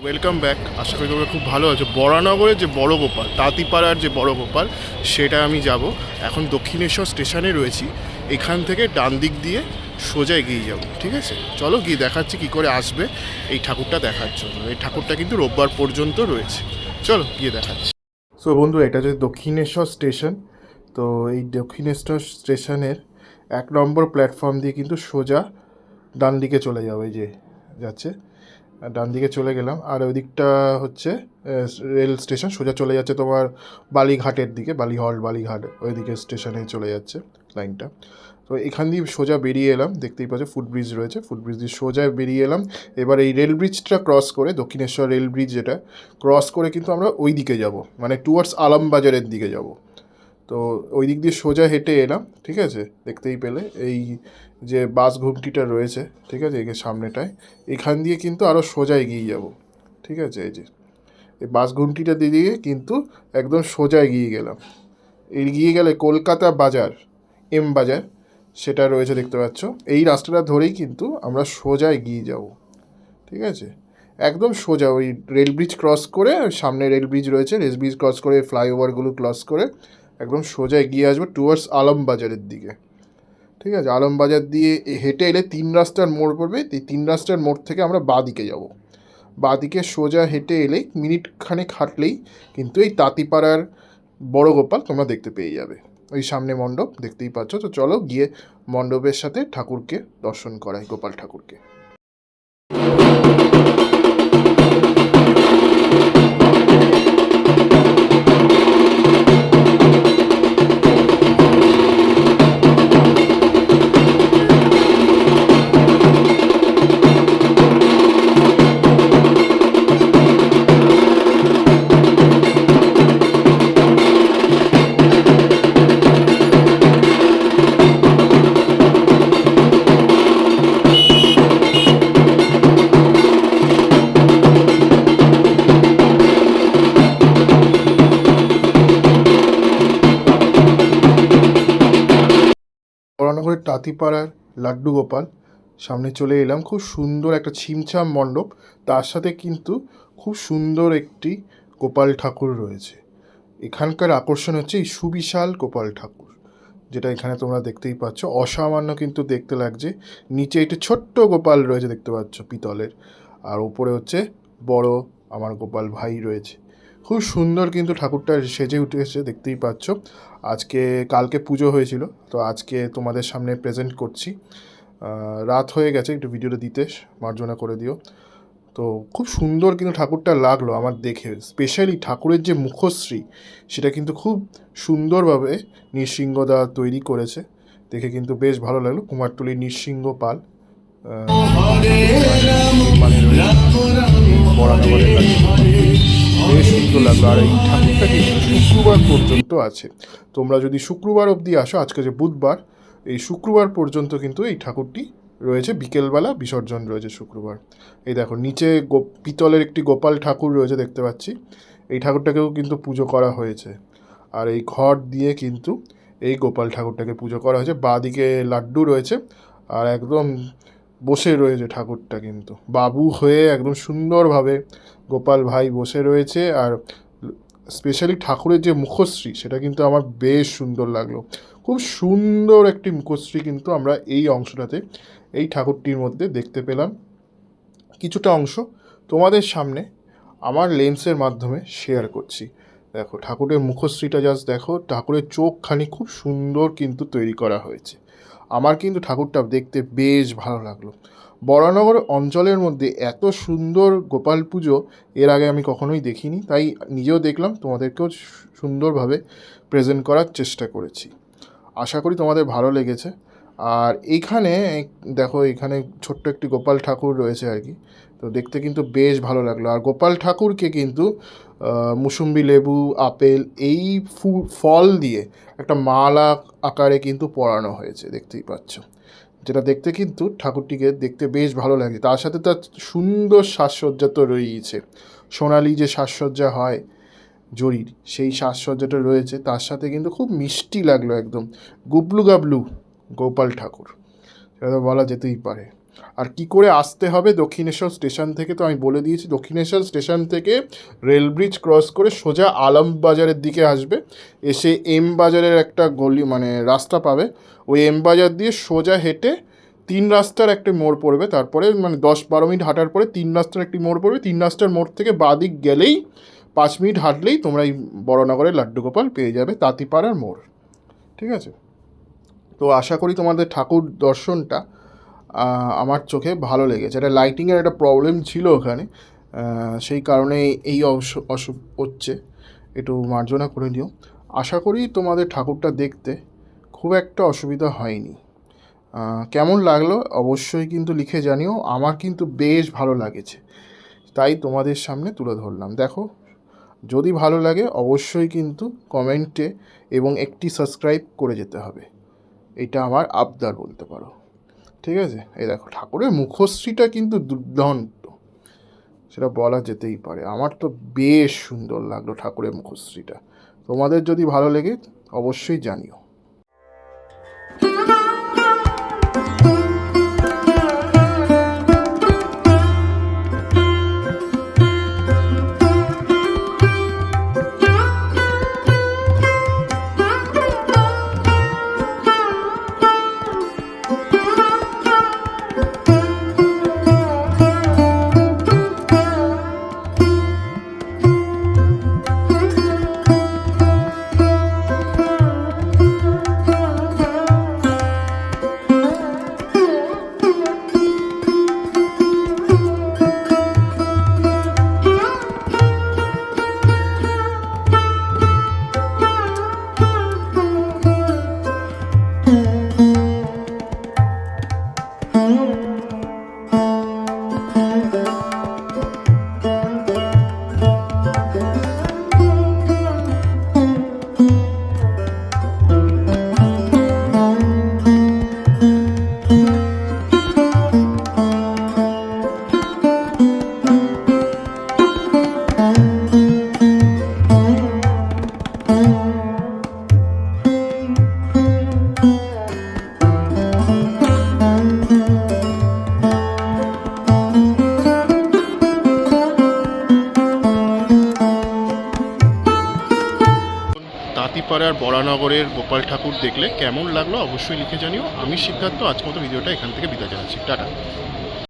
Welcome back. আশা করি তোমরা খুব ভালো আছো। বরানগরের যে বড় গোপাল, তাঁতিপাড়ার যে বড় গোপাল, সেটা আমি যাব। এখন দক্ষিণেশ্বর স্টেশনে রয়েছি। এখান থেকে ডান দিক দিয়ে সোজা এগিয়ে যাব, ঠিক আছে? চলো গিয়ে দেখাচ্ছি কী করে আসবে এই ঠাকুরটা দেখার জন্য। এই ঠাকুরটা কিন্তু রোববার পর্যন্ত রয়েছে। চলো গিয়ে দেখাচ্ছি। সো বন্ধু, এটা যে দক্ষিণেশ্বর স্টেশন, তো এই দক্ষিণেশ্বর স্টেশনের 1 নম্বর প্ল্যাটফর্ম দিয়ে কিন্তু সোজা ডান দিকে চলে যাবে। এই যে যাচ্ছে, ডান দিকে চলে গেলাম। আর ওই দিকটা হচ্ছে রেল স্টেশন, সোজা চলে যাচ্ছে তোমার বালিঘাটের দিকে, বালিঘাট ওই দিকে স্টেশনে চলে যাচ্ছে লাইনটা। তো এখান দিয়ে সোজা বেরিয়ে এলাম, দেখতেই পাচ্ছ ফুটব্রিজ রয়েছে, ফুটব্রিজ দিয়ে সোজা বেরিয়ে এলাম। এবার এই রেল ব্রিজটা ক্রস করে, দক্ষিণেশ্বর রেল ব্রিজ যেটা ক্রস করে কিন্তু আমরা ওই দিকে যাব, মানে টুয়ার্ডস আলমবাজারের দিকে যাব। তো ওই দিক দিয়ে সোজা হেঁটে এলাম, ঠিক আছে? দেখতেই পেলে এই যে বাস ঘুমটিটা রয়েছে, ঠিক আছে, এই সামনেটায়, এখান দিয়ে কিন্তু আরও সোজা এগিয়ে যাব, ঠিক আছে? এই যে এই বাস ঘুমটিটা দিয়ে কিন্তু একদম সোজা এগিয়ে গেলাম। এগিয়ে গেলে কলকাতা বাজার, এম বাজার, সেটা রয়েছে দেখতে পাচ্ছ। এই রাস্তাটা ধরেই কিন্তু আমরা সোজা এগিয়ে যাব, ঠিক আছে? একদম সোজা ওই রেল ব্রিজ ক্রস করে, সামনে রেল ব্রিজ রয়েছে, রেল ব্রিজ ক্রস করে ফ্লাইওভারগুলো ক্রস করে একদম সোজা এগিয়ে আসবো টুয়ার্ডস আলমবাজারের দিকে, ঠিক আছে? আলমবাজার দিয়ে হেঁটে এলে 3 রাস্তার মোড় পড়বে। এই 3 রাস্তার মোড় থেকে আমরা বাঁ দিকে যাব। বাঁ দিকে সোজা হেঁটে এলেই মিনিট খানেক হাঁটলেই কিন্তু এই তাঁতিপাড়ার বড় গোপাল তোমরা দেখতে পেয়ে যাবে। ওই সামনে মণ্ডপ দেখতেই পাচ্ছ। তো চলো গিয়ে মণ্ডপের সাথে ঠাকুরকে দর্শন করাই, গোপাল ঠাকুরকে। বরানগরের তাঁতিপাড়ার লাড্ডু গোপাল সামনে চলে এলাম। খুব সুন্দর একটা ছিমছাম মণ্ডপ, তার সাথে কিন্তু খুব সুন্দর একটি গোপাল ঠাকুর রয়েছে। এখানকার আকর্ষণ হচ্ছে এই সুবিশাল গোপাল ঠাকুর, যেটা এখানে তোমরা দেখতেই পাচ্ছ। অসামান্য কিন্তু দেখতে লাগছে। নিচে একটি ছোট্ট গোপাল রয়েছে দেখতে পাচ্ছ, পিতলের। আর উপরে হচ্ছে বড় আমার গোপাল ভাই রয়েছে। খুব সুন্দর কিন্তু ঠাকুরটা সেজে উঠেছে, দেখতেই পাচ্ছ। কালকে পুজো হয়েছিল, তো আজকে তোমাদের সামনে প্রেজেন্ট করছি। রাত হয়ে গেছে, একটু ভিডিওটা দিতে মার্জনা করে দিও। তো খুব সুন্দর কিন্তু ঠাকুরটা লাগলো আমার দেখে। স্পেশালি ঠাকুরের যে মুখশ্রী, সেটা কিন্তু খুব সুন্দরভাবে নৃসিংহদা তৈরি করেছে, দেখে কিন্তু বেশ ভালো লাগলো। কুমারটুলির নৃসিংহ পাল বরানগরের কাছে বেশ সুন্দর লাগলো। আর এই ঠাকুরটা কিন্তু শুক্রবার পর্যন্ত আছে। তোমরা যদি শুক্রবার অবধি আসো, আজকে যে বুধবার, এই শুক্রবার পর্যন্ত কিন্তু এই ঠাকুরটি রয়েছে। বিকেলবেলা বিসর্জন রয়েছে শুক্রবার। এই দেখো নিচে পিতলের একটি গোপাল ঠাকুর রয়েছে দেখতে পাচ্ছি। এই ঠাকুরটাকেও কিন্তু পুজো করা হয়েছে। আর এই ঘট দিয়ে কিন্তু এই গোপাল ঠাকুরটাকে পুজো করা হয়েছে। বাঁ দিকে লাড্ডু রয়েছে, আর একদম বসে রয়েছে ঠাকুরটা কিন্তু বাবু হয়ে, একদম সুন্দরভাবে গোপাল ভাই বসে রয়েছে। আর স্পেশালি ঠাকুরের যে মুখশ্রী, সেটা কিন্তু আমার বেশ সুন্দর লাগলো। খুব সুন্দর একটি মুখশ্রী কিন্তু আমরা এই অংশটাতে, এই ঠাকুরটির মধ্যে দেখতে পেলাম। কিছুটা অংশ তোমাদের সামনে আমার লেন্সের মাধ্যমে শেয়ার করছি। দেখো ঠাকুরের মুখশ্রীটা জাস্ট দেখো, ঠাকুরের চোখখানি খুব সুন্দর কিন্তু তৈরি করা হয়েছে। আমার কিন্তু ঠাকুরটা দেখতে বেশ ভালো লাগলো। বরানগর অঞ্চলের মধ্যে এত সুন্দর গোপাল পুজো এর আগে আমি কখনোই দেখিনি, তাই নিজেও দেখলাম, তোমাদেরকেও সুন্দরভাবে প্রেজেন্ট করার চেষ্টা করেছি। আশা করি তোমাদের ভালো লেগেছে। আর এইখানে দেখো, এখানে ছোট্ট একটি গোপাল ঠাকুর রয়েছে আর কি। তো দেখতে কিন্তু বেশ ভালো লাগলো। আর গোপাল ঠাকুরকে কিন্তু মুসুম্বি লেবু, আপেল, এই ফল দিয়ে একটা মালা আকারে কিন্তু পরানো হয়েছে, দেখতেই পাচ্ছ। যেটা দেখতে কিন্তু ঠাকুরটিকে দেখতে বেশ ভালো লাগছে। তার সাথে তার সুন্দর সাজসজ্জা তো রয়েছে, সোনালি যে সাজসজ্জা হয় জরির, সেই সাজসজ্জাটা রয়েছে। তার সাথে কিন্তু খুব মিষ্টি লাগলো, একদম গুবলু গাবলু গোপাল ঠাকুর। সেটা তো বলা যেতেই পারে। আর কি করে আসতে হবে দক্ষিণেশ্বর স্টেশন থেকে তো আমি বলে দিয়েছি। দক্ষিণেশ্বর স্টেশন থেকে রেল ব্রিজ ক্রস করে সোজা আলম বাজারের দিকে আসবে, এসে এম বাজারের একটা গলি মানে রাস্তা পাবে, ওই এম বাজার দিয়ে সোজা হেঁটে 3 রাস্তার একটা মোড় পড়বে, তারপরে মানে 10-12 মিনিট হাঁটার পরে 3 রাস্তার একটি মোড় পড়বে, 3 রাস্তার মোড় থেকে বাঁদিক গেলেই 5 মিনিট হাঁটলেই তোমরা এই বড়নগরের লাড্ডুগোপাল পেয়ে যাবে, তাঁতিপাড়ার মোড়। ঠিক আছে, তো আশা করি তোমাদের ঠাকুর দর্শনটা আমার চোখে ভালো লেগেছে। একটা লাইটিংয়ের একটা প্রবলেম ছিল ওখানে, সেই কারণে এই হচ্ছে, একটু মার্জনা করে নিও। আশা করি তোমাদের ঠাকুরটা দেখতে খুব একটা অসুবিধা হয়নি। কেমন লাগলো অবশ্যই কিন্তু লিখে জানিও। আমার কিন্তু বেশ ভালো লাগেছে, তাই তোমাদের সামনে তুলে ধরলাম। দেখো, যদি ভালো লাগে অবশ্যই কিন্তু কমেন্টে এবং একটি সাবস্ক্রাইব করে যেতে হবে, এটা আমার আবদার বলতে পারো। ঠিক আছে, এই দেখো ঠাকুরের মুখশ্রীটা কিন্তু দুর্দান্ত, সেটা বলা যেতেই পারে। আমার তো বেশ সুন্দর লাগলো ঠাকুরের মুখশ্রীটা। তোমাদের যদি ভালো লেগে অবশ্যই জানিও। তাঁতিপাড়ার বরানগরের গোপাল ঠাকুর দেখলে কেমন লাগলো অবশ্যই লিখে জানিও। আমি সিদ্ধার্থ, আজকের মতো ভিডিওটা এখান থেকে বিদায় জানাচ্ছি, টাটা।